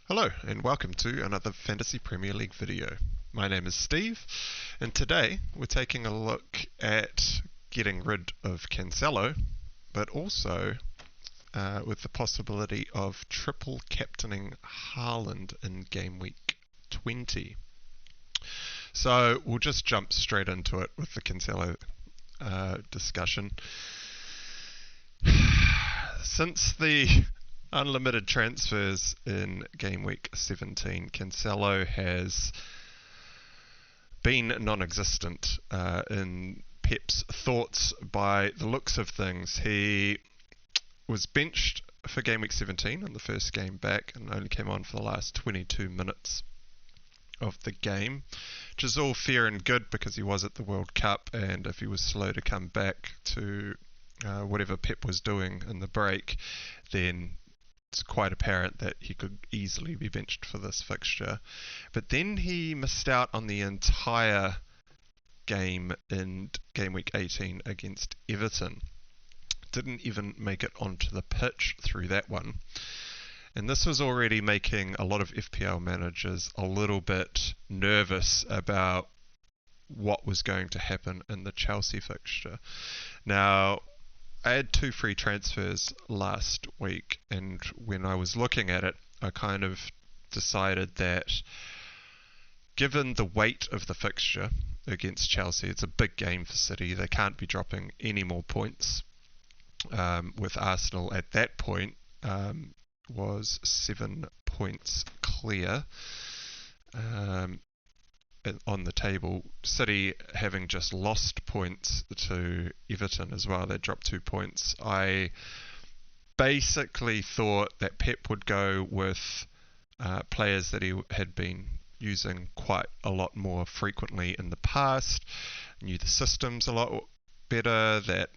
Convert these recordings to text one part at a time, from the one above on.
Hello and welcome to another Fantasy Premier League video. My name is Steve and today we're taking a look at getting rid of Cancelo, but also with the possibility of triple captaining Haaland in gameweek 20. So we'll just jump straight into it with the Cancelo discussion. Since the unlimited transfers in gameweek 17, Cancelo has been non-existent in Pep's thoughts by the looks of things. He was benched for gameweek 17 in the first game back and only came on for the last 22 minutes of the game, which is all fair and good because he was at the World Cup, and if he was slow to come back to whatever Pep was doing in the break, then it's quite apparent that he could easily be benched for this fixture. But then he missed out on the entire game in game week 18 against Everton. Didn't even make it onto the pitch through that one. And this was already making a lot of FPL managers a little bit nervous about what was going to happen in the Chelsea fixture. Now, I had 2 free transfers last week, and when I was looking at it, I kind of decided that given the weight of the fixture against Chelsea, it's a big game for City. They can't be dropping any more points. With Arsenal at that point was 7 points clear on the table. City having just lost points to Everton as well. They dropped 2 points. I basically thought that Pep would go with players that he had been using quite a lot more frequently in the past, knew the systems a lot better, that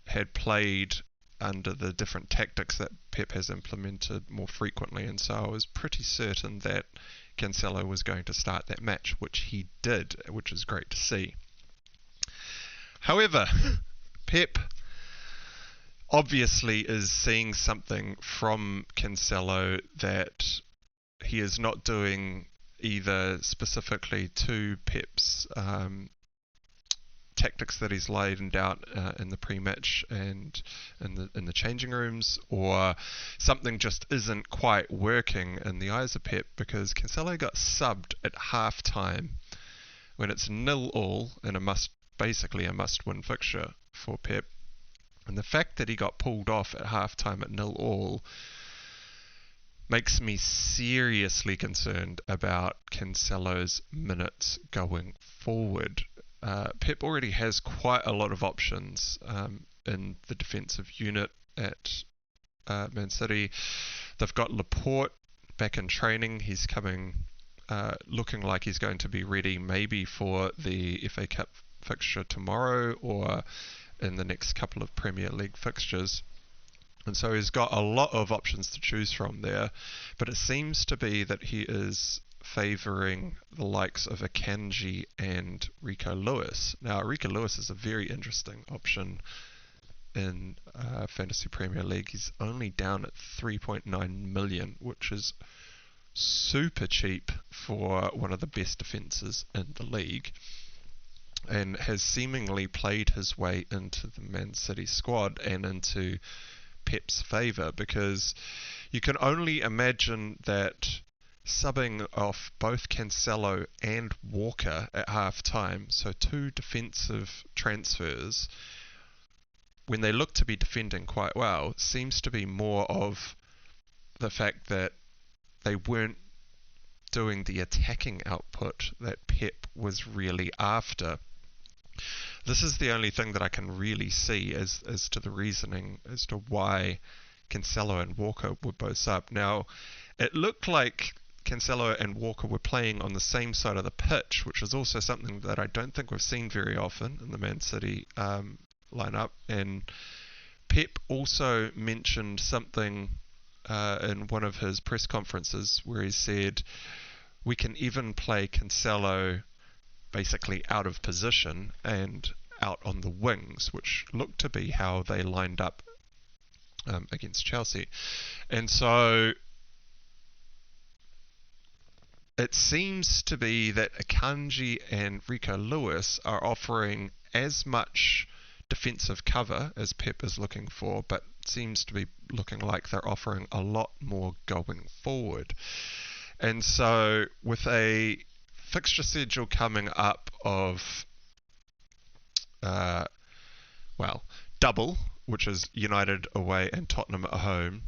had played under the different tactics that Pep has implemented more frequently, and so I was pretty certain that Cancelo was going to start that match, which he did, which is great to see. However, Pep obviously is seeing something from Cancelo that he is not doing either specifically to Pep's tactics that he's laid out in the pre-match and in the changing rooms, or something just isn't quite working in the eyes of Pep, because Cancelo got subbed at half-time when it's 0-0 in basically a must-win fixture for Pep. And the fact that he got pulled off at half-time at 0-0 makes me seriously concerned about Cancelo's minutes going forward. Pep already has quite a lot of options in the defensive unit at Man City. They've got Laporte back in training. He's coming, looking like he's going to be ready maybe for the FA Cup fixture tomorrow or in the next couple of Premier League fixtures. And so he's got a lot of options to choose from there, but it seems to be that he is favouring the likes of Akanji and Rico Lewis. Now, Rico Lewis is a very interesting option in Fantasy Premier League. He's only down at 3.9 million, which is super cheap for one of the best defences in the league, and has seemingly played his way into the Man City squad and into Pep's favour, because you can only imagine that subbing off both Cancelo and Walker at half-time, so 2 defensive transfers, when they look to be defending quite well, seems to be more of the fact that they weren't doing the attacking output that Pep was really after. This is the only thing that I can really see as to the reasoning as to why Cancelo and Walker were both up. Now, it looked like Cancelo and Walker were playing on the same side of the pitch, which is also something that I don't think we've seen very often in the Man City lineup. And Pep also mentioned something in one of his press conferences where he said, we can even play Cancelo basically out of position and out on the wings, which looked to be how they lined up against Chelsea. And so it seems to be that Akanji and Rico Lewis are offering as much defensive cover as Pep is looking for, but seems to be looking like they're offering a lot more going forward. And so with a fixture schedule coming up of, double, which is United away and Tottenham at home,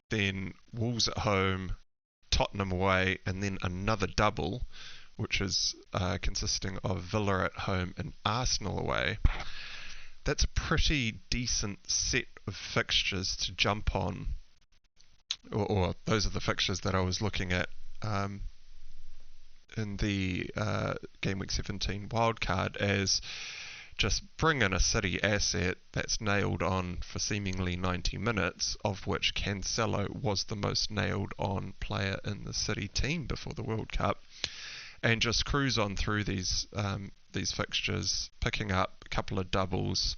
then Wolves at home, Tottenham away, and then another double, which is consisting of Villa at home and Arsenal away. That's a pretty decent set of fixtures to jump on, or those are the fixtures that I was looking at in the gameweek 17 wildcard, as just bring in a City asset that's nailed on for seemingly 90 minutes, of which Cancelo was the most nailed on player in the City team before the World Cup, and just cruise on through these fixtures, picking up a couple of doubles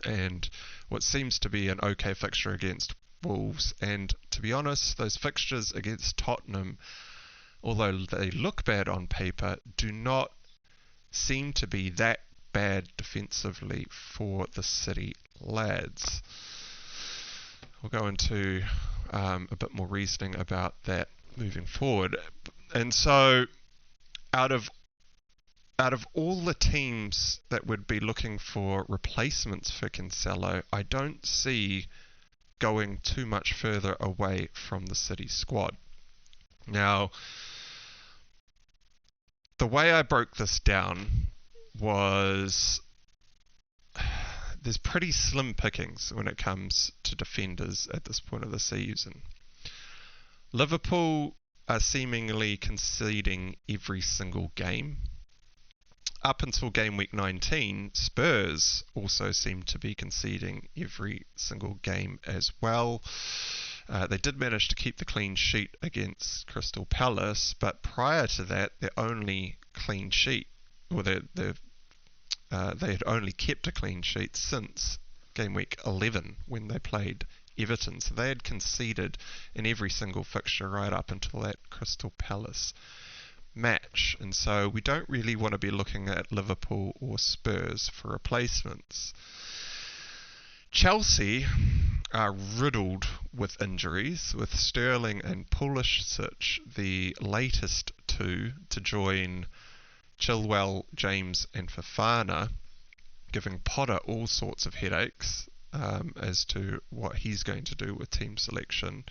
and what seems to be an okay fixture against Wolves. And to be honest, those fixtures against Tottenham, although they look bad on paper, do not seem to be that bad defensively for the City lads. We'll go into a bit more reasoning about that moving forward. And so out of all the teams that would be looking for replacements for Cancelo, I don't see going too much further away from the City squad. Now, the way I broke this down was there's pretty slim pickings when it comes to defenders at this point of the season. Liverpool are seemingly conceding every single game. Up until game week 19, Spurs also seem to be conceding every single game as well. They did manage to keep the clean sheet against Crystal Palace, but prior to that, their only clean sheet, or they had only kept a clean sheet since game week 11 when they played Everton. So they had conceded in every single fixture right up until that Crystal Palace match. And so we don't really want to be looking at Liverpool or Spurs for replacements. Chelsea are riddled with injuries, with Sterling and Pulisic the latest two to join Chilwell, James and Fofana, giving Potter all sorts of headaches as to what he's going to do with team selection.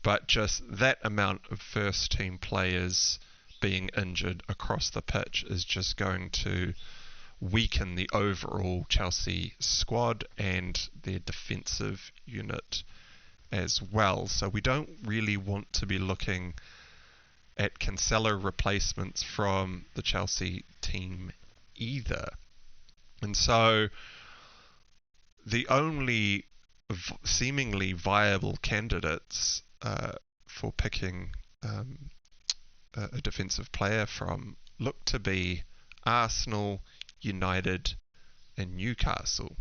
But just that amount of first team players being injured across the pitch is just going to weaken the overall Chelsea squad and their defensive unit as well. So we don't really want to be looking at Cancelo replacements from the Chelsea team either. And so the only seemingly viable candidates for picking a defensive player from look to be Arsenal, United and Newcastle,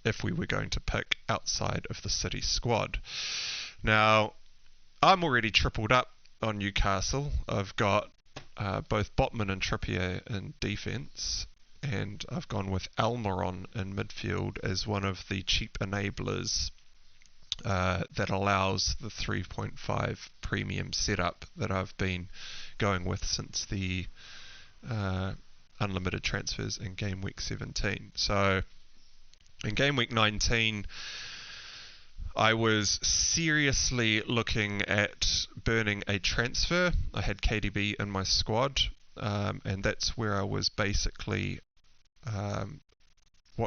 if we were going to pick outside of the City squad. Now, I'm already tripled up on Newcastle. I've got both Botman and Trippier in defence, and I've gone with Almiron in midfield as one of the cheap enablers that allows the 3.5 premium setup that I've been going with since the unlimited transfers in game week 17. So in game week 19, I was seriously looking at burning a transfer. I had KDB in my squad, and that's where I was basically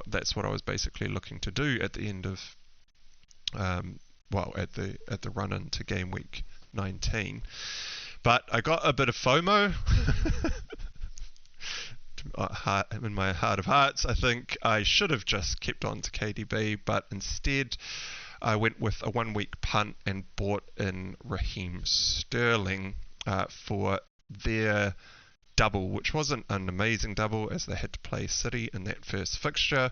that's what I was basically looking to do at the end of at the run into game week 19. But I got a bit of FOMO. In my heart of hearts, I think I should have just kept on to KDB, but instead I went with a 1 week punt and bought in Raheem Sterling for their double, which wasn't an amazing double as they had to play City in that first fixture.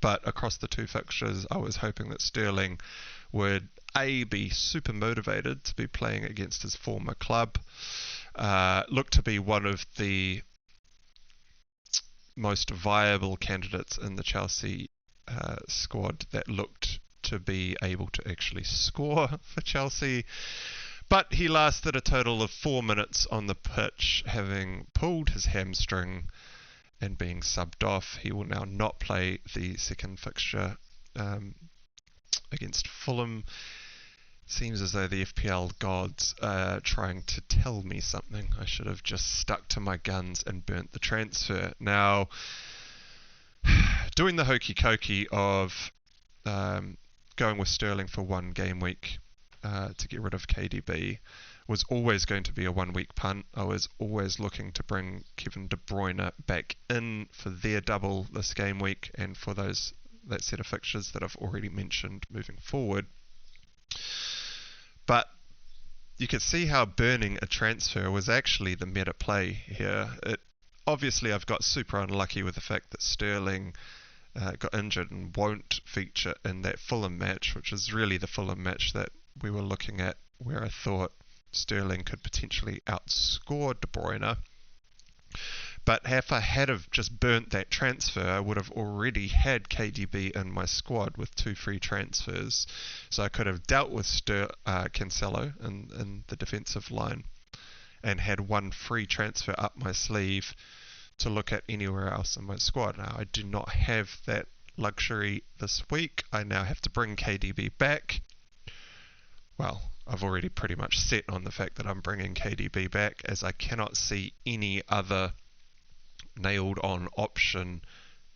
But across the two fixtures, I was hoping that Sterling would be super motivated to be playing against his former club. Looked to be one of the most viable candidates in the Chelsea squad that looked to be able to actually score for Chelsea. But he lasted a total of 4 minutes on the pitch, having pulled his hamstring and being subbed off. He will now not play the second fixture against Fulham. Seems as though the FPL gods are trying to tell me something. I should have just stuck to my guns and burnt the transfer. Now, doing the hokey cokey of going with Sterling for one game week to get rid of KDB was always going to be a 1 week punt. I was always looking to bring Kevin De Bruyne back in for their double this game week and for that set of fixtures that I've already mentioned moving forward. But you could see how burning a transfer was actually the meta play here. Obviously, I've got super unlucky with the fact that Sterling got injured and won't feature in that Fulham match, which is really the Fulham match that we were looking at, where I thought Sterling could potentially outscore De Bruyne. But if I had have just burnt that transfer, I would have already had KDB in my squad with 2 free transfers. So I could have dealt with Cancelo in the defensive line and had 1 free transfer up my sleeve to look at anywhere else in my squad. Now, I do not have that luxury this week. I now have to bring KDB back. Well, I've already pretty much set on the fact that I'm bringing KDB back, as I cannot see any other nailed on option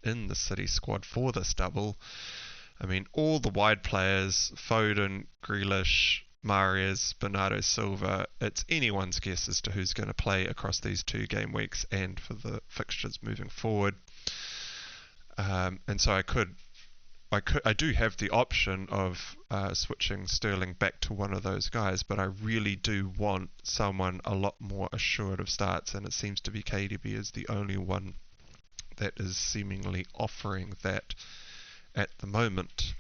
in the City squad for this double. I mean, all the wide players, Foden, Grealish, Mahrez, Bernardo Silva, it's anyone's guess as to who's going to play across these 2 game weeks and for the fixtures moving forward. And so I do have the option of switching Sterling back to one of those guys, but I really do want someone a lot more assured of starts, and it seems to be KDB is the only one that is seemingly offering that at the moment.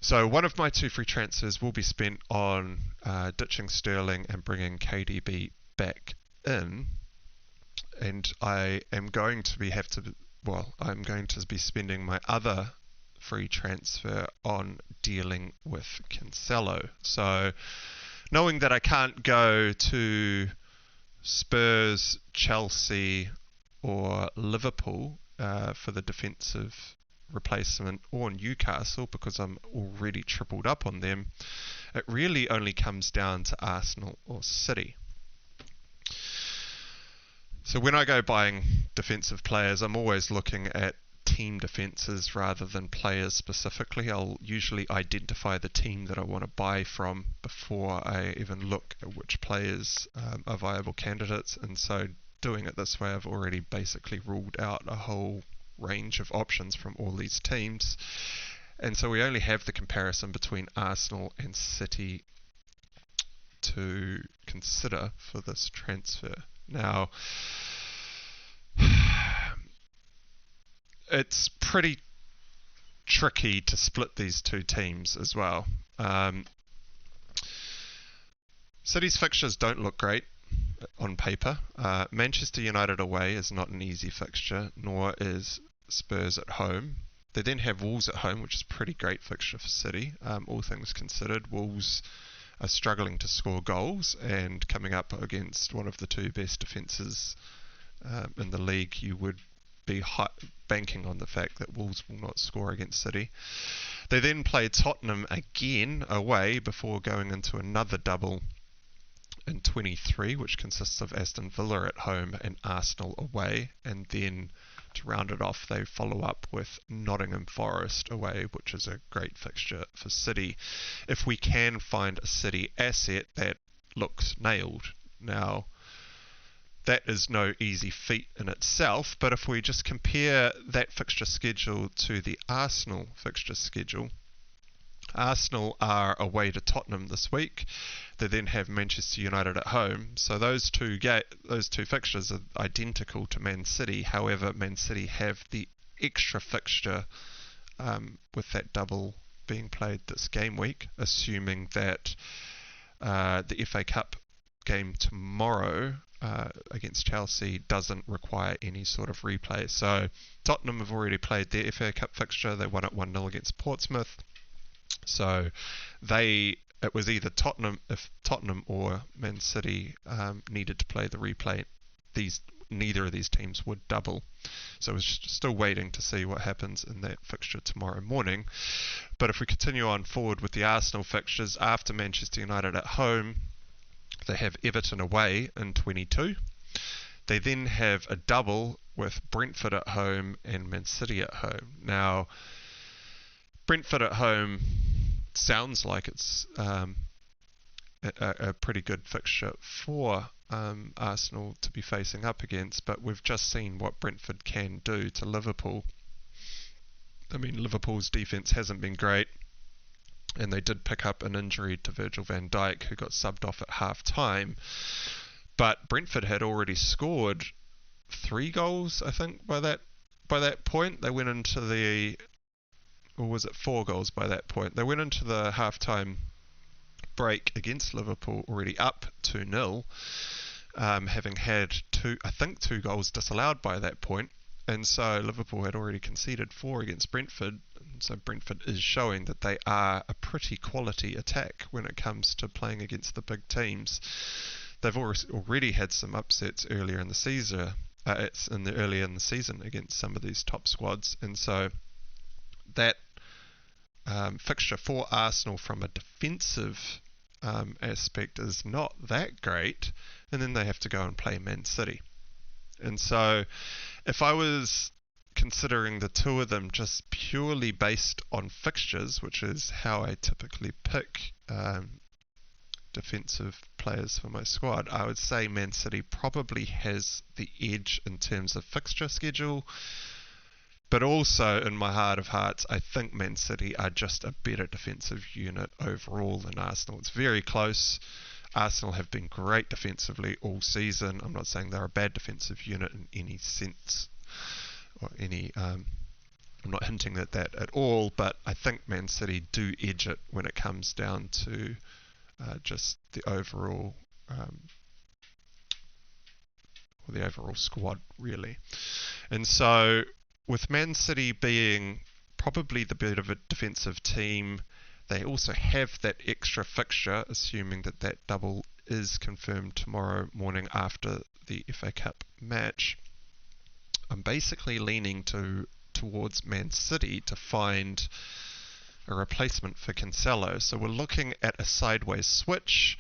So one of my 2 free transfers will be spent on ditching Sterling and bringing KDB back in, and I am going to be I'm going to be spending my other free transfer on dealing with Cancelo. So knowing that I can't go to Spurs, Chelsea or Liverpool for the defensive replacement, or Newcastle because I'm already tripled up on them, it really only comes down to Arsenal or City. So when I go buying defensive players, I'm always looking at team defenses rather than players specifically. I'll usually identify the team that I want to buy from before I even look at which players are viable candidates, and so doing it this way, I've already basically ruled out a whole range of options from all these teams, and so we only have the comparison between Arsenal and City to consider for this transfer. Now, it's pretty tricky to split these 2 teams as well. City's fixtures don't look great on paper. Manchester United away is not an easy fixture, nor is Spurs at home. They then have Wolves at home, which is a pretty great fixture for City. All things considered, Wolves are struggling to score goals, and coming up against one of the 2 best defences in the league, you would be banking on the fact that Wolves will not score against City. They then play Tottenham again away before going into another double in 23, which consists of Aston Villa at home and Arsenal away, and then to round it off they follow up with Nottingham Forest away, which is a great fixture for City. If we can find a City asset that looks nailed. Now, that is no easy feat in itself, but if we just compare that fixture schedule to the Arsenal fixture schedule, Arsenal are away to Tottenham this week. They then have Manchester United at home. So those two fixtures are identical to Man City. However, Man City have the extra fixture with that double being played this game week, assuming that the FA Cup game tomorrow against Chelsea doesn't require any sort of replay. So Tottenham have already played their FA Cup fixture. They won it 1-0 against Portsmouth. So it was either Tottenham, if Tottenham or Man City needed to play the replay, neither of these teams would double. So we're still waiting to see what happens in that fixture tomorrow morning. But if we continue on forward with the Arsenal fixtures, after Manchester United at home, they have Everton away in 22. They then have a double with Brentford at home and Man City at home. Now, Brentford at home sounds like it's a pretty good fixture for Arsenal to be facing up against, but we've just seen what Brentford can do to Liverpool. I mean, Liverpool's defence hasn't been great, and they did pick up an injury to Virgil van Dijk, who got subbed off at half-time. But Brentford had already scored 3 goals, I think, by that point. They went into or was it 4 goals by that point? They went into the half-time break against Liverpool already up 2-0, having had 2 goals disallowed by that point. And so Liverpool had already conceded 4 against Brentford. So Brentford is showing that they are a pretty quality attack when it comes to playing against the big teams. They've already had some upsets earlier in the season, against some of these top squads. And so that fixture for Arsenal from a defensive aspect is not that great. And then they have to go and play Man City. And so if I was considering the two of them just purely based on fixtures, which is how I typically pick defensive players for my squad, I would say Man City probably has the edge in terms of fixture schedule. But also, in my heart of hearts, I think Man City are just a better defensive unit overall than Arsenal. It's very close. Arsenal have been great defensively all season. I'm not saying they're a bad defensive unit in any sense, or I'm not hinting at that at all, but I think Man City do edge it when it comes down to just the overall squad, really. And so, with Man City being probably the bit of a defensive team, they also have that extra fixture, assuming that double is confirmed tomorrow morning after the FA Cup match. I'm basically leaning towards Man City to find a replacement for Cancelo. So we're looking at a sideways switch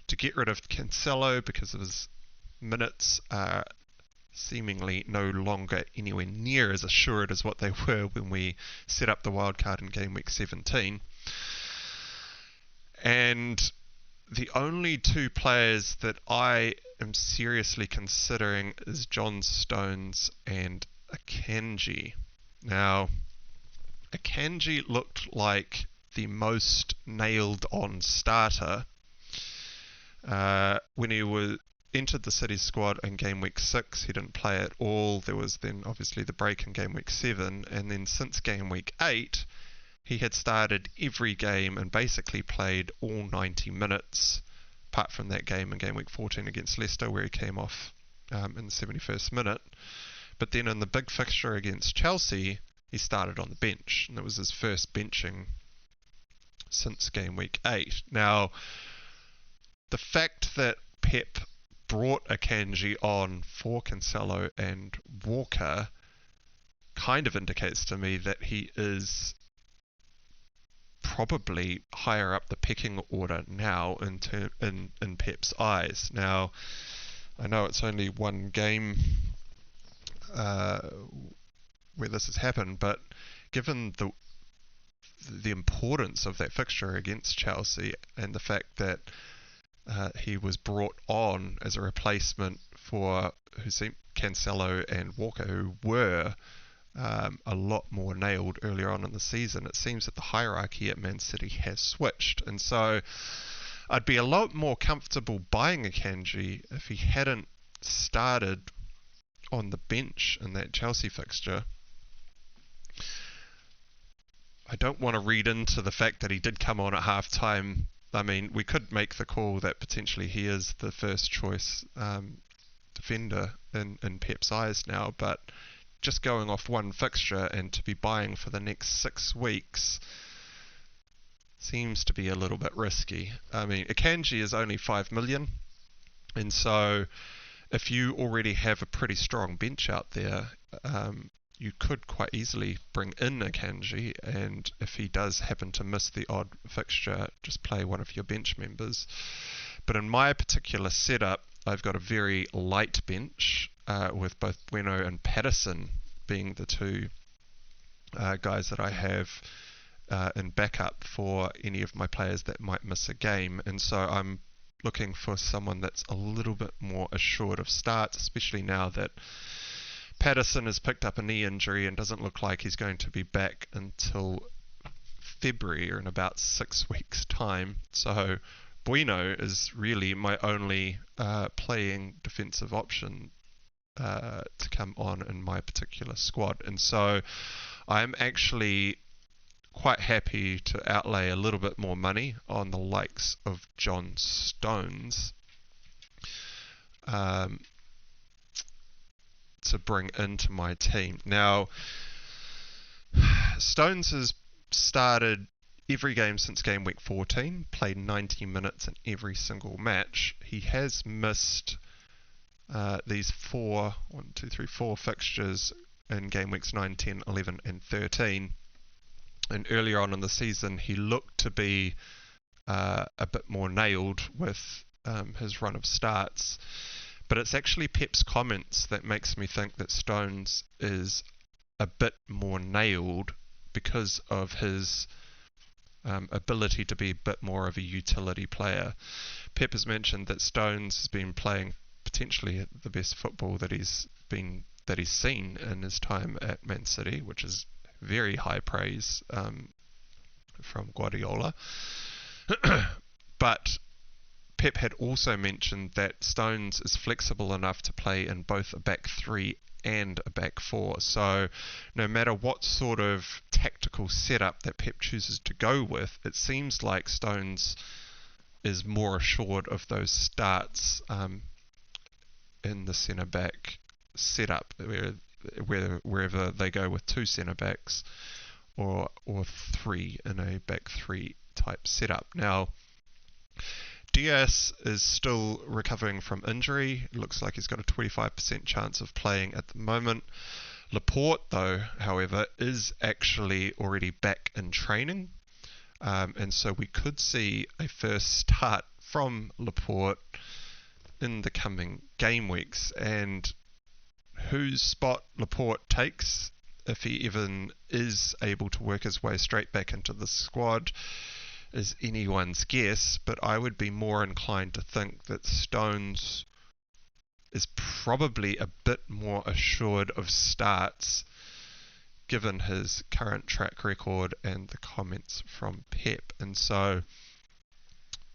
to get rid of Cancelo because of his minutes are seemingly no longer anywhere near as assured as what they were when we set up the wildcard in game week 17. And the only 2 players that I am seriously considering is John Stones and Akanji. Now, Akanji looked like the most nailed on starter when he entered the City squad in game week 6. He didn't play at all. There was then obviously the break in game week 7, and then since game week 8 he had started every game and basically played all 90 minutes, apart from that game in game week 14 against Leicester where he came off in the 71st minute. But then in the big fixture against Chelsea, he started on the bench, and it was his first benching since game week 8. Now, the fact that Pep brought Akanji on for Cancelo and Walker kind of indicates to me that he is probably higher up the pecking order now in Pep's eyes. Now, I know it's only one game where this has happened, but given the importance of that fixture against Chelsea and the fact that he was brought on as a replacement for Cancelo and Walker, who were a lot more nailed earlier on in the season, it seems that the hierarchy at Man City has switched. And so I'd be a lot more comfortable buying Akanji if he hadn't started on the bench in that Chelsea fixture. I don't want to read into the fact that he did come on at half-time. I mean, we could make the call that potentially he is the first choice defender in Pep's eyes now, but just going off one fixture and to be buying for the next 6 weeks seems to be a little bit risky. I mean, Akanji is only 5 million, and so if you already have a pretty strong bench out there, you could quite easily bring in Akanji, and if he does happen to miss the odd fixture, just play one of your bench members. But in my particular setup, I've got a very light bench, with both Bueno and Patterson being the two guys that I have in backup for any of my players that might miss a game. And so I'm looking for someone that's a little bit more assured of starts, especially now that Patterson has picked up a knee injury and doesn't look like he's going to be back until February, or in about 6 weeks' time. So Bueno is really my only playing defensive option to come on in my particular squad. And so I'm actually quite happy to outlay a little bit more money on the likes of John Stones to bring into my team. Now, Stones has started every game since game week 14, played 90 minutes in every single match. He has missed these 4 fixtures in game weeks 9, 10, 11 and 13. And earlier on in the season, he looked to be a bit more nailed with his run of starts. But it's actually Pep's comments that makes me think that Stones is a bit more nailed because of his ability to be a bit more of a utility player. Pep has mentioned that Stones has been playing potentially the best football that he's seen in his time at Man City, which is very high praise from Guardiola. But Pep had also mentioned that Stones is flexible enough to play in both a back 3 and a back 4. So no matter what sort of tactical setup that Pep chooses to go with, it seems like Stones is more assured of those starts in the centre back setup, wherever they go with 2 centre backs or 3 in a back 3 type setup. Now, Diaz is still recovering from injury. It looks like he's got a 25% chance of playing at the moment. Laporte, though, however, is actually already back in training. And so we could see a first start from Laporte in the coming game weeks. And whose spot Laporte takes, if he even is able to work his way straight back into the squad, is anyone's guess, but I would be more inclined to think that Stones is probably a bit more assured of starts given his current track record and the comments from Pep. And so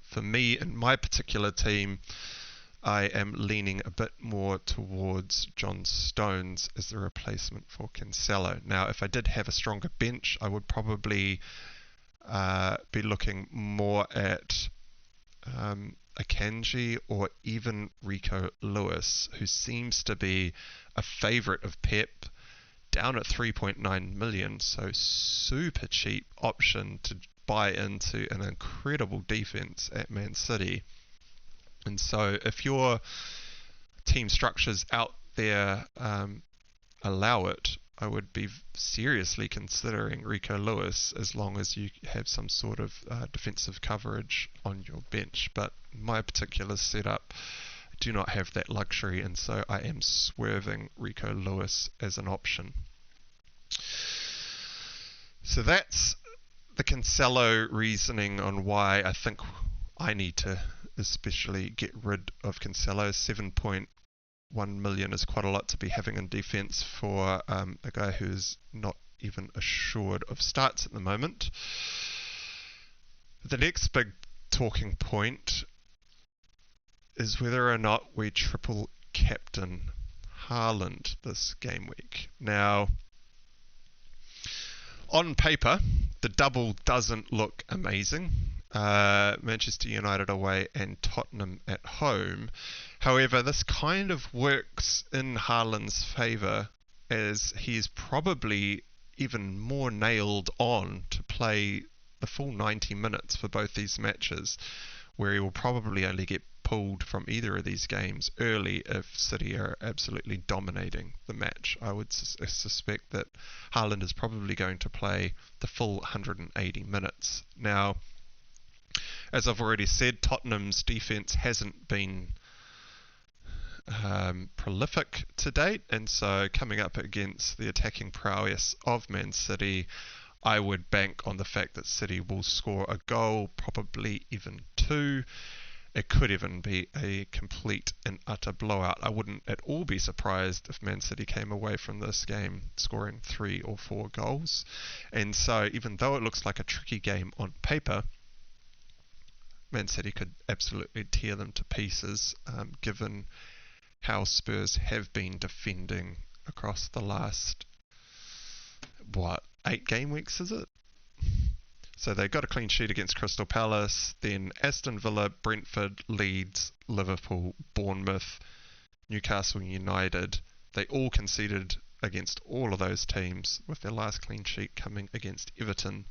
for me, in my particular team, I am leaning a bit more towards John Stones as the replacement for Cancelo. Now, if I did have a stronger bench, I would probably be looking more at Akanji or even Rico Lewis, who seems to be a favourite of Pep, down at 3.9 million, so super cheap option to buy into an incredible defence at Man City. And so if your team structures out there allow it, I would be seriously considering Rico Lewis as long as you have some sort of defensive coverage on your bench. But in my particular setup, I do not have that luxury, and so I am swerving Rico Lewis as an option. So that's the Cancelo reasoning on why I think I need to especially get rid of Cancelo. 7.1 million is quite a lot to be having in defence for a guy who's not even assured of starts at the moment. The next big talking point is whether or not we triple captain Haaland this game week. Now, On paper, the double doesn't look amazing. Manchester United away and Tottenham at home. However, this kind of works in Haaland's favour, as he's probably even more nailed on to play the full 90 minutes for both these matches, where he will probably only get pulled from either of these games early if City are absolutely dominating the match. I would suspect that Haaland is probably going to play the full 180 minutes. Now, as I've already said, Tottenham's defence hasn't been prolific to date, and so coming up against the attacking prowess of Man City, I would bank on the fact that City will score a goal, probably even two. It could even be a complete and utter blowout. I wouldn't at all be surprised if Man City came away from this game scoring 3 or 4 goals. And so even though it looks like a tricky game on paper, Man City could absolutely tear them to pieces, given how Spurs have been defending across the last, 8 game weeks, is it? So they got a clean sheet against Crystal Palace, then Aston Villa, Brentford, Leeds, Liverpool, Bournemouth, Newcastle United. They all conceded against all of those teams, with their last clean sheet coming against Everton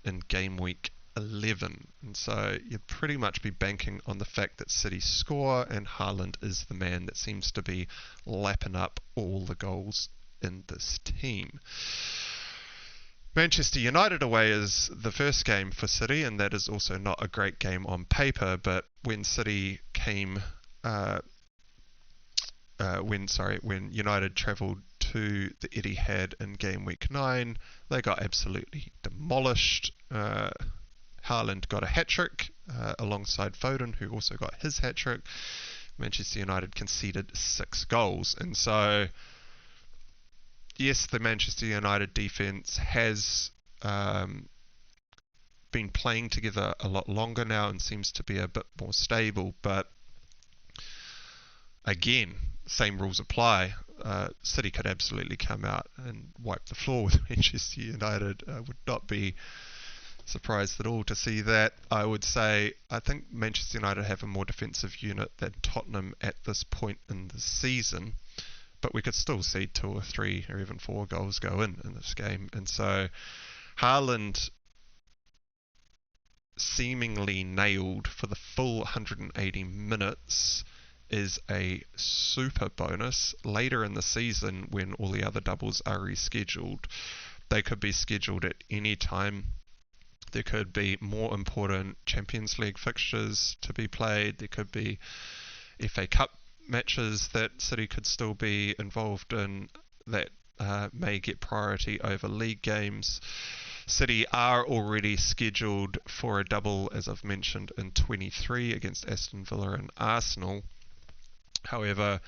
in game week 11. And so you'd pretty much be banking on the fact that City score, and Haaland is the man that seems to be lapping up all the goals in this team. Manchester United away is the first game for City, and that is also not a great game on paper, but when City came, when United travelled to the Etihad in game week 9, they got absolutely demolished. Haaland got a hat-trick alongside Foden, who also got his hat-trick. Manchester United conceded 6 goals, and so yes, the Manchester United defence has been playing together a lot longer now and seems to be a bit more stable, but again, same rules apply. City could absolutely come out and wipe the floor with Manchester United. I would not be surprised at all to see that. I would say I think Manchester United have a more defensive unit than Tottenham at this point in the season, but we could still see 2 or 3 or even 4 goals go in this game. And so Haaland seemingly nailed for the full 180 minutes is a super bonus. Later in the season, when all the other doubles are rescheduled, they could be scheduled at any time. There could be more important Champions League fixtures to be played. There could be FA Cup matches that City could still be involved in that may get priority over league games. City are already scheduled for a double, as I've mentioned, in 23 against Aston Villa and Arsenal. However,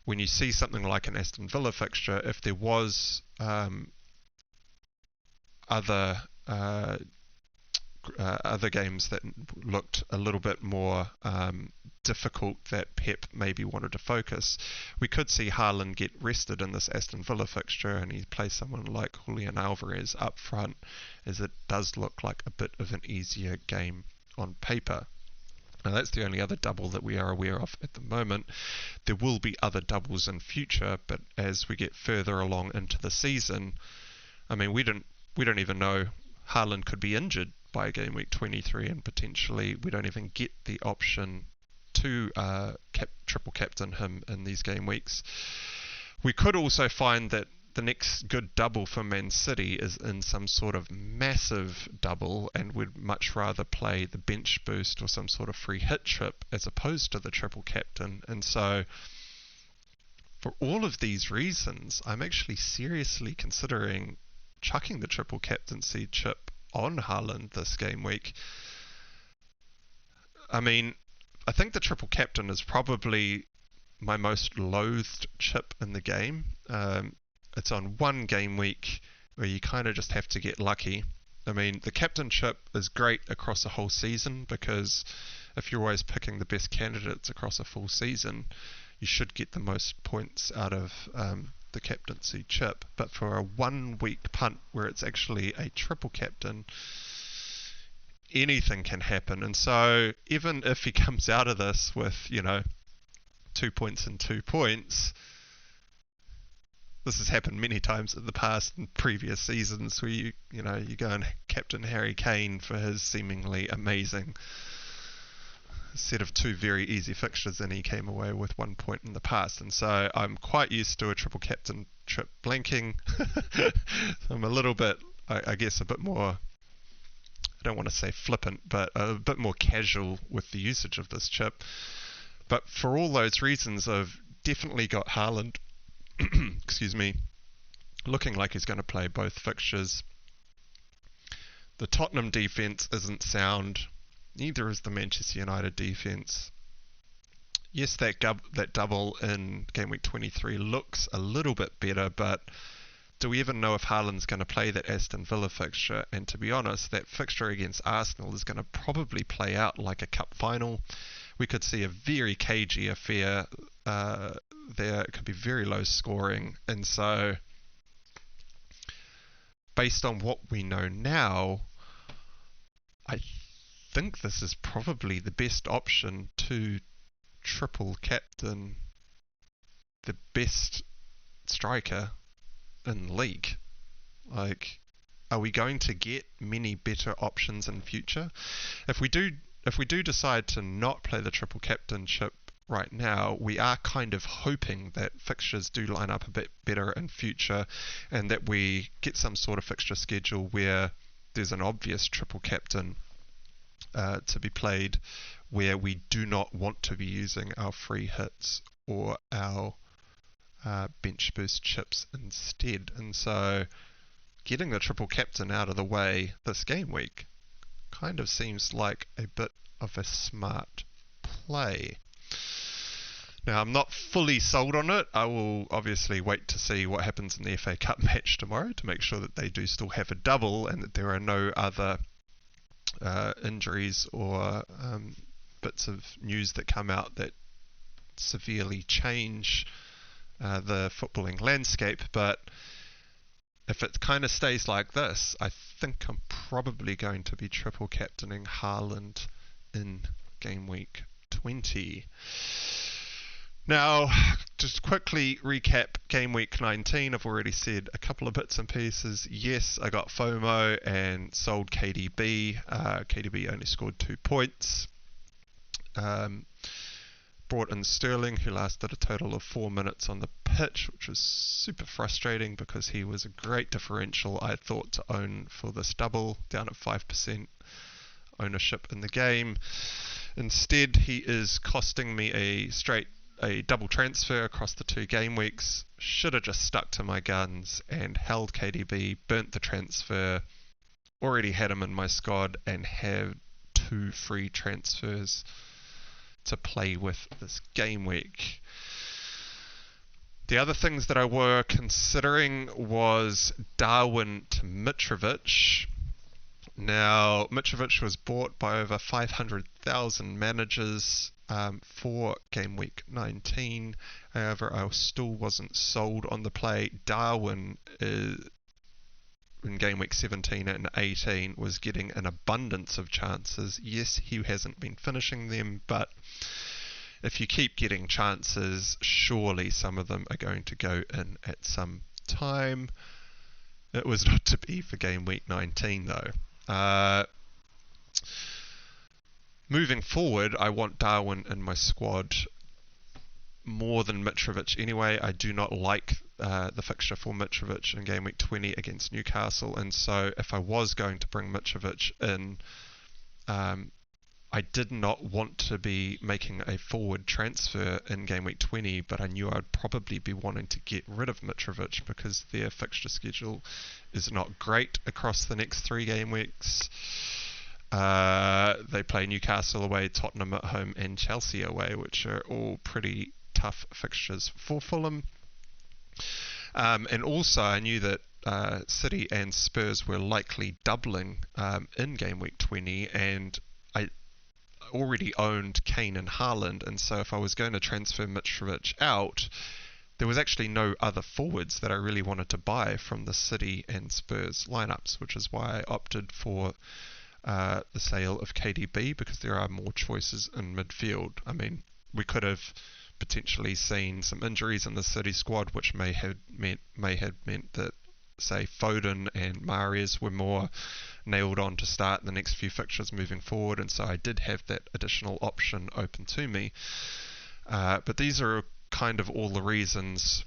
when you see something like an Aston Villa fixture, if there was other games that looked a little bit more difficult that Pep maybe wanted to focus, we could see Haaland get rested in this Aston Villa fixture and he plays someone like Julian Alvarez up front, as it does look like a bit of an easier game on paper. Now that's the only other double that we are aware of at the moment. There will be other doubles in future, but as we get further along into the season, I mean, we don't even know. Haaland could be injured by game week 23, and potentially we don't even get the option to triple captain him in these game weeks. We could also find that the next good double for Man City is in some sort of massive double, and would much rather play the bench boost or some sort of free hit trip as opposed to the triple captain. And so for all of these reasons, I'm actually seriously considering chucking the triple captaincy chip on Haaland this game week. I mean, I think the triple captain is probably my most loathed chip in the game. It's on one game week where you kind of just have to get lucky. I mean, the captain chip is great across a whole season, because if you're always picking the best candidates across a full season, you should get the most points out of the captaincy chip, but for a 1 week punt where it's actually a triple captain, anything can happen. And so even if he comes out of this with, 2 points and 2 points, this has happened many times in the past in previous seasons where you go and captain Harry Kane for his seemingly amazing set of 2 very easy fixtures, and he came away with 1 point in the past. And so I'm quite used to a triple captain trip blanking. I'm a little bit, I guess, a bit more, I don't want to say flippant, but a bit more casual with the usage of this chip. But for all those reasons, I've definitely got Haaland, excuse me, looking like he's going to play both fixtures. The Tottenham defence isn't sound. Neither is the Manchester United defence. Yes, that double in game week 23 looks a little bit better, but do we even know if Haaland's going to play that Aston Villa fixture? And to be honest, that fixture against Arsenal is going to probably play out like a cup final. We could see a very cagey affair there. It could be very low scoring. And so, based on what we know now, I think this is probably the best option to triple captain the best striker in the league. Like, are we going to get many better options in future? If we do decide to not play the triple captainship right now, we are kind of hoping that fixtures do line up a bit better in future, and that we get some sort of fixture schedule where there's an obvious triple captain to be played, where we do not want to be using our free hits or our bench boost chips instead. And so getting the triple captain out of the way this game week kind of seems like a bit of a smart play. Now, I'm not fully sold on it. I will obviously wait to see what happens in the FA Cup match tomorrow to make sure that they do still have a double and that there are no other injuries or bits of news that come out that severely change the footballing landscape. But if it kind of stays like this, I think I'm probably going to be triple captaining Haaland in game week 20. Now, just quickly recap game week 19. I've already said a couple of bits and pieces. Yes, I got FOMO and sold KDB. KDB only scored 2 points. Brought in Sterling, who lasted a total of 4 minutes on the pitch, which was super frustrating because he was a great differential, I thought, to own for this double, down at 5% ownership in the game. Instead, he is costing me a double transfer across the 2 game weeks. Should have just stuck to my guns and held KDB, burnt the transfer, already had him in my squad, and have 2 free transfers to play with this game week. The other things that I were considering was Darwin to Mitrovic. Now, Mitrovic was bought by over 500,000 managers for game week 19. However, I still wasn't sold on the play. Darwin in game week 17 and 18 was getting an abundance of chances. Yes, he hasn't been finishing them, but if you keep getting chances, surely some of them are going to go in at some time. It was not to be for game week 19 though. Moving forward, I want Darwin in my squad more than Mitrovic anyway. I do not like the fixture for Mitrovic in game week 20 against Newcastle, and so if I was going to bring Mitrovic in, I did not want to be making a forward transfer in game week 20, but I knew I'd probably be wanting to get rid of Mitrovic because their fixture schedule is not great across the next 3 game weeks. They play Newcastle away, Tottenham at home, and Chelsea away, which are all pretty tough fixtures for Fulham. And also I knew that City and Spurs were likely doubling in game week 20, and I already owned Kane and Haaland, and so if I was going to transfer Mitrovic out, there was actually no other forwards that I really wanted to buy from the City and Spurs lineups, which is why I opted for the sale of KDB, because there are more choices in midfield. I mean, we could have potentially seen some injuries in the City squad, which may have meant that, say, Foden and Mahrez were more nailed on to start the next few fixtures moving forward, and so I did have that additional option open to me. But these are kind of all the reasons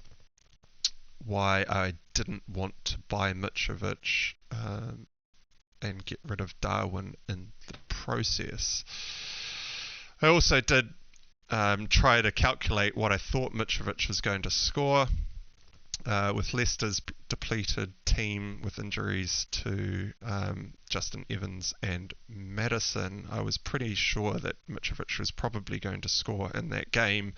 why I didn't want to buy Mitrovic and get rid of Darwin in the process. I also did try to calculate what I thought Mitrovic was going to score. With Leicester's depleted team with injuries to Justin Evans and Maddison, I was pretty sure that Mitrovic was probably going to score in that game,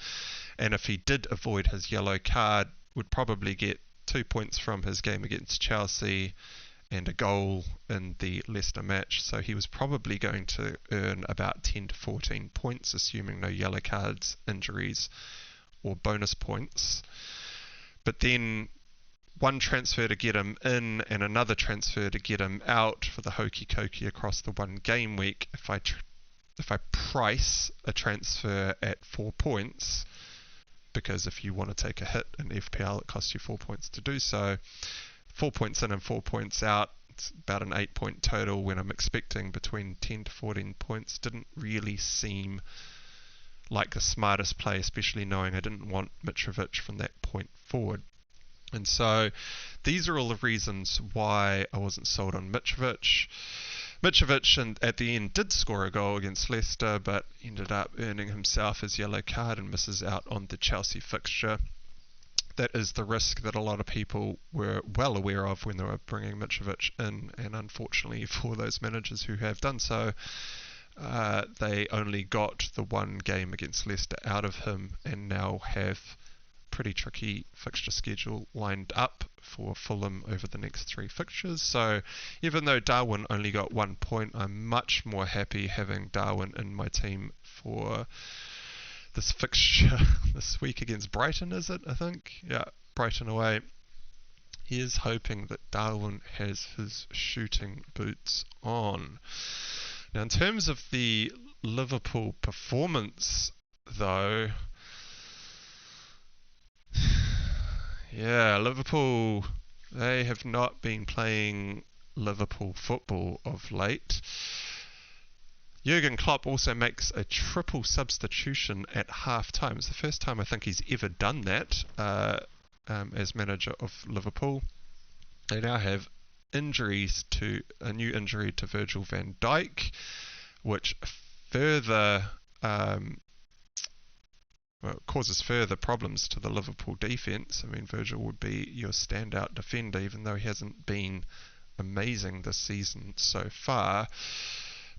and if he did avoid his yellow card, would probably get 2 points from his game against Chelsea and a goal in the Leicester match, so he was probably going to earn about 10 to 14 points, assuming no yellow cards, injuries, or bonus points. But then one transfer to get him in and another transfer to get him out for the hokey cokey across the one game week. If I price a transfer at 4 points, because if you want to take a hit in FPL, it costs you 4 points to do so. 4 points in and 4 points out, it's about an 8-point total when I'm expecting between 10 to 14 points. Didn't really seem like the smartest play, especially knowing I didn't want Mitrovic from that point forward. And so these are all the reasons why I wasn't sold on Mitrovic. Mitrovic at the end did score a goal against Leicester, but ended up earning himself his yellow card and misses out on the Chelsea fixture. That is the risk that a lot of people were well aware of when they were bringing Mitrovic in, and unfortunately for those managers who have done so, they only got the one game against Leicester out of him and now have pretty tricky fixture schedule lined up for Fulham over the next 3 fixtures. So even though Darwin only got 1 point, I'm much more happy having Darwin in my team for this fixture this week against Brighton, is it? I think. Yeah, Brighton away. He is hoping that Darwin has his shooting boots on. Now, in terms of the Liverpool performance, though, yeah, Liverpool, they have not been playing Liverpool football of late. Jurgen Klopp also makes a triple substitution at half-time. It's the first time I think he's ever done that as manager of Liverpool. They now have a new injury to Virgil van Dijk, which further causes further problems to the Liverpool defence. I mean, Virgil would be your standout defender, even though he hasn't been amazing this season so far.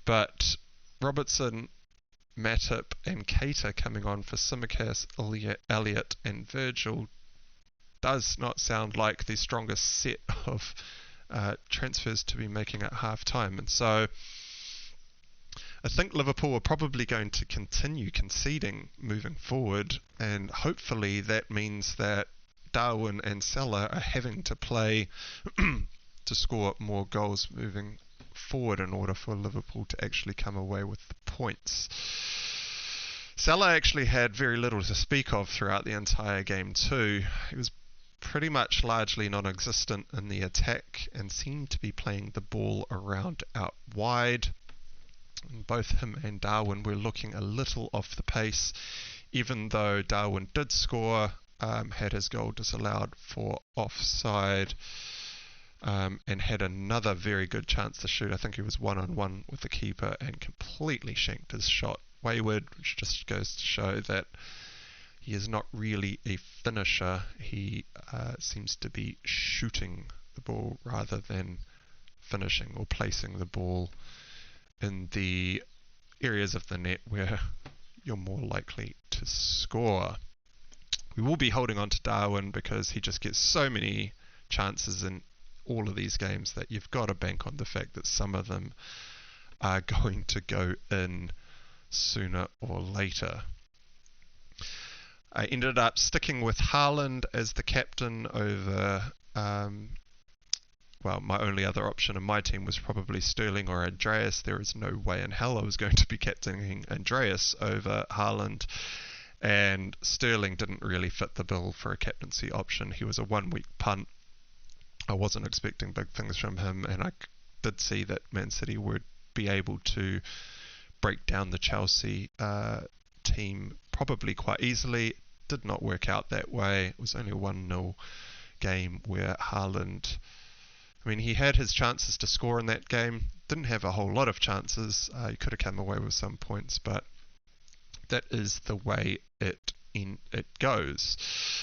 But Robertson, Matip and Keita coming on for Tsimikas, Elliott and Virgil does not sound like the strongest set of transfers to be making at half-time. And so I think Liverpool are probably going to continue conceding moving forward, and hopefully that means that Darwin and Salah are having to play to score more goals moving forward in order for Liverpool to actually come away with the points. Salah actually had very little to speak of throughout the entire game too. He was pretty much largely non-existent in the attack and seemed to be playing the ball around out wide. And both him and Darwin were looking a little off the pace, even though Darwin did score, had his goal disallowed for offside, and had another very good chance to shoot. I think he was one-on-one with the keeper and completely shanked his shot wayward, which just goes to show that he is not really a finisher. He seems to be shooting the ball rather than finishing or placing the ball in the areas of the net where you're more likely to score. We will be holding on to Darwin because he just gets so many chances in all of these games that you've got to bank on the fact that some of them are going to go in sooner or later. I ended up sticking with Haaland as the captain over, well, my only other option in my team was probably Sterling or Andreas. There is no way in hell I was going to be captaining Andreas over Haaland. And Sterling didn't really fit the bill for a captaincy option. He was a 1-week punt. I wasn't expecting big things from him, and I did see that Man City would be able to break down the Chelsea team probably quite easily. It did not work out that way. It was only a 1-0 game where Haaland, I mean, he had his chances to score in that game. Didn't have a whole lot of chances. He could have come away with some points, but that is the way it goes.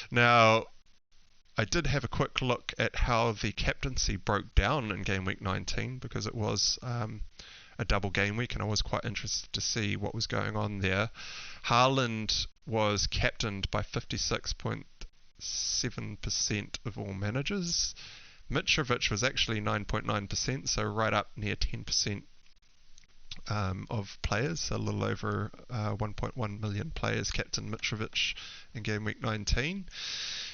Now, I did have a quick look at how the captaincy broke down in game week 19 because it was a double game week, and I was quite interested to see what was going on there. Haaland was captained by 56.7% of all managers. Mitrovic was actually 9.9%, so right up near 10% of players, a little over 1.1 million players captained Mitrovic in game week 19.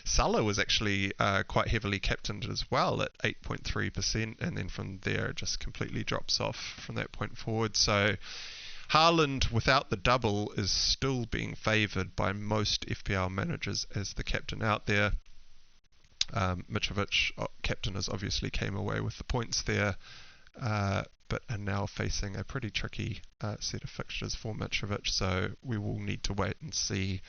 Salah was actually quite heavily captained as well at 8.3%, and then from there it just completely drops off from that point forward. So Haaland, without the double, is still being favoured by most FPL managers as the captain out there. Mitrovic, captain, obviously came away with the points there, but are now facing a pretty tricky set of fixtures for Mitrovic, so we will need to wait and see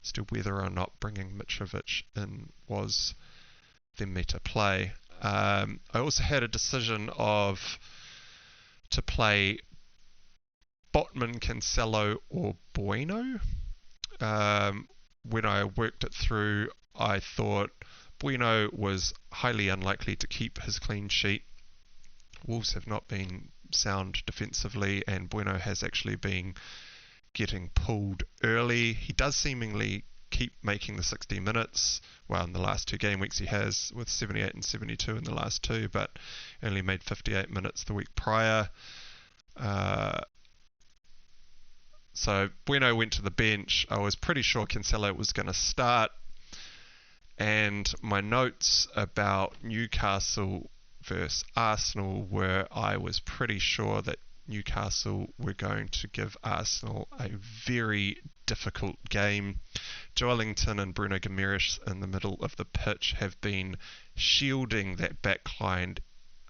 as to whether or not bringing Mitrovic in was the meta play. I also had a decision of to play Botman, Cancelo or Bueno. When I worked it through, I thought Bueno was highly unlikely to keep his clean sheet. Wolves have not been sound defensively, and Bueno has actually been getting pulled early. He does seemingly keep making the 60 minutes. Well, in the last two game weeks he has, with 78 and 72 in the last two, but only made 58 minutes the week prior. So Bueno went to the bench. I was pretty sure Cancelo was going to start, and my notes about Newcastle versus Arsenal were I was pretty sure that Newcastle were going to give Arsenal a very difficult game. Joelinton and Bruno Guimaraes in the middle of the pitch have been shielding that backline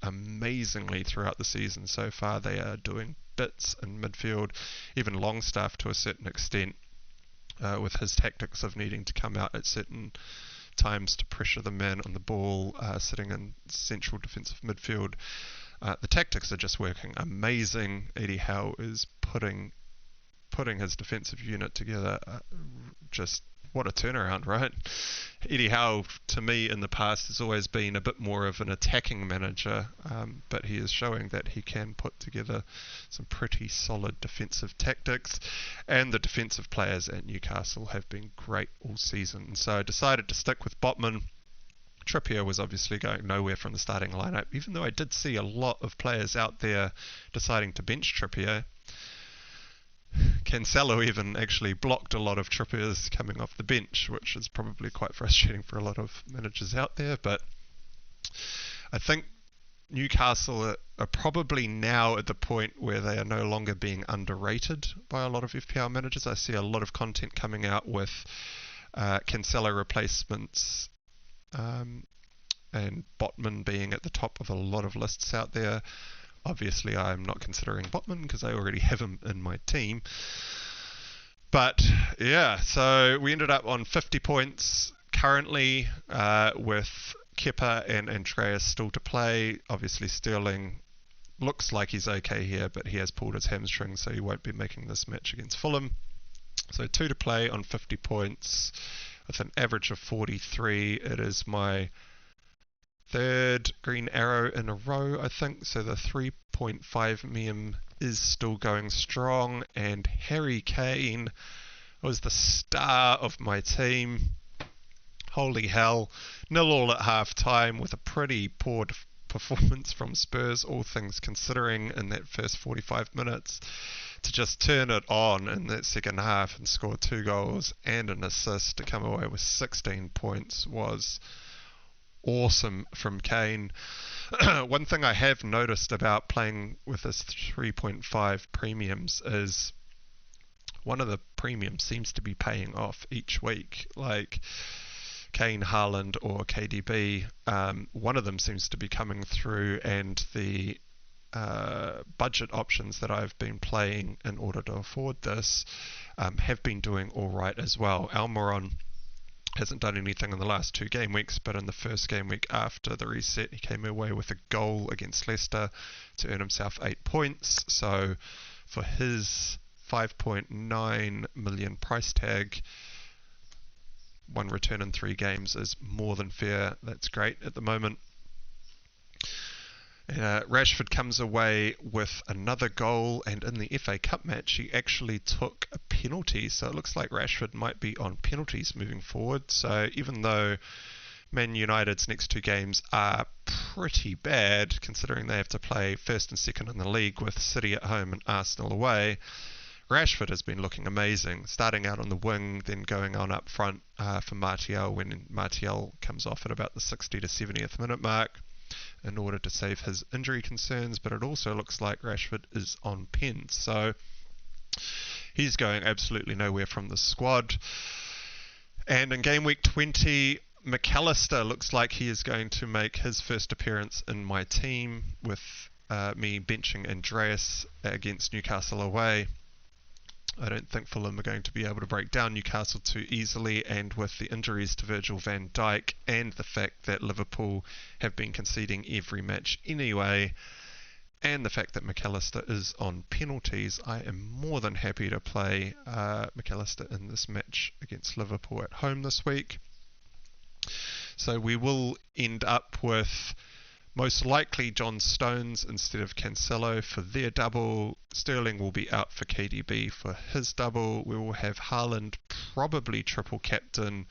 amazingly throughout the season so far. They are doing bits in midfield, even Longstaff to a certain extent, with his tactics of needing to come out at certain times to pressure the man on the ball, sitting in central defensive midfield. The tactics are just working amazing. Eddie Howe is putting his defensive unit together. Just what a turnaround, right? Eddie Howe, to me, in the past has always been a bit more of an attacking manager, but he is showing that he can put together some pretty solid defensive tactics, and the defensive players at Newcastle have been great all season. So I decided to stick with Botman. Trippier was obviously going nowhere from the starting lineup, even though I did see a lot of players out there deciding to bench Trippier. Cancelo even actually blocked a lot of Trippier's coming off the bench, which is probably quite frustrating for a lot of managers out there. But I think Newcastle are probably now at the point where they are no longer being underrated by a lot of FPL managers. I see a lot of content coming out with Cancelo replacements, and Botman being at the top of a lot of lists out there. Obviously, I'm not considering Botman because I already have him in my team. But yeah, so we ended up on 50 points currently, with Kepa and Andreas still to play. Obviously, Sterling looks like he's okay here, but he has pulled his hamstring, so he won't be making this match against Fulham. So 2 to play on 50 points with an average of 43. It is my third green arrow in a row, I think, so the 3.5 meme is still going strong, and Harry Kane was the star of my team. Holy hell, 0-0 at half time with a pretty poor performance from Spurs, all things considering, in that first 45 minutes. to just turn it on in that second half and score 2 goals and an assist to come away with 16 points was awesome from Kane. One thing I have noticed about playing with this 3.5 premiums is one of the premiums seems to be paying off each week. Like Kane, Haaland, or KDB, one of them seems to be coming through, and the budget options that I've been playing in order to afford this have been doing all right as well. Almiron hasn't done anything in the last 2 game weeks, but in the first game week after the reset, he came away with a goal against Leicester to earn himself 8 points. So for his 5.9 million price tag, 1 return in 3 games is more than fair. That's great at the moment. Rashford comes away with another goal, and in the FA Cup match he actually took a penalty, so it looks like Rashford might be on penalties moving forward. So even though Man United's next 2 games are pretty bad, considering they have to play first and second in the league with City at home and Arsenal away, Rashford has been looking amazing, starting out on the wing, then going on up front for Martial when Martial comes off at about the 60 to 70th minute mark in order to save his injury concerns. But it also looks like Rashford is on pens, so he's going absolutely nowhere from the squad. And in game week 20, McAllister looks like he is going to make his first appearance in my team, with me benching Andreas against Newcastle away. I don't think Fulham are going to be able to break down Newcastle too easily, and with the injuries to Virgil van Dijk and the fact that Liverpool have been conceding every match anyway, and the fact that McAllister is on penalties, I am more than happy to play McAllister in this match against Liverpool at home this week. So we will end up with most likely John Stones instead of Cancelo for their double. Sterling will be out for KDB for his double. We will have Haaland probably triple captain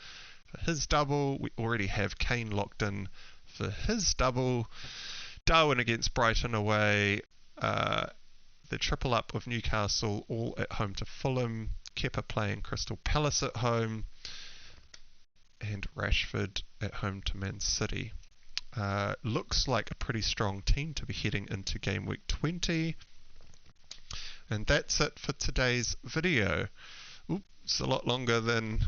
for his double. We already have Kane locked in for his double. Darwin against Brighton away. The triple up of Newcastle all at home to Fulham. Kepa playing Crystal Palace at home. And Rashford at home to Man City. Looks like a pretty strong team to be heading into game week 20. And that's it for today's video. Oops, it's a lot longer than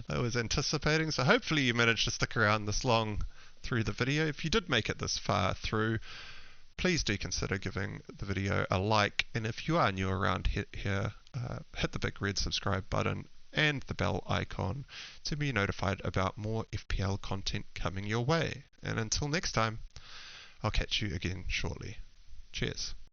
I was anticipating, so hopefully you managed to stick around this long through the video. If you did make it this far through, please do consider giving the video a like, and if you are new around here, hit the big red subscribe button and the bell icon to be notified about more FPL content coming your way. And until next time, I'll catch you again shortly. Cheers.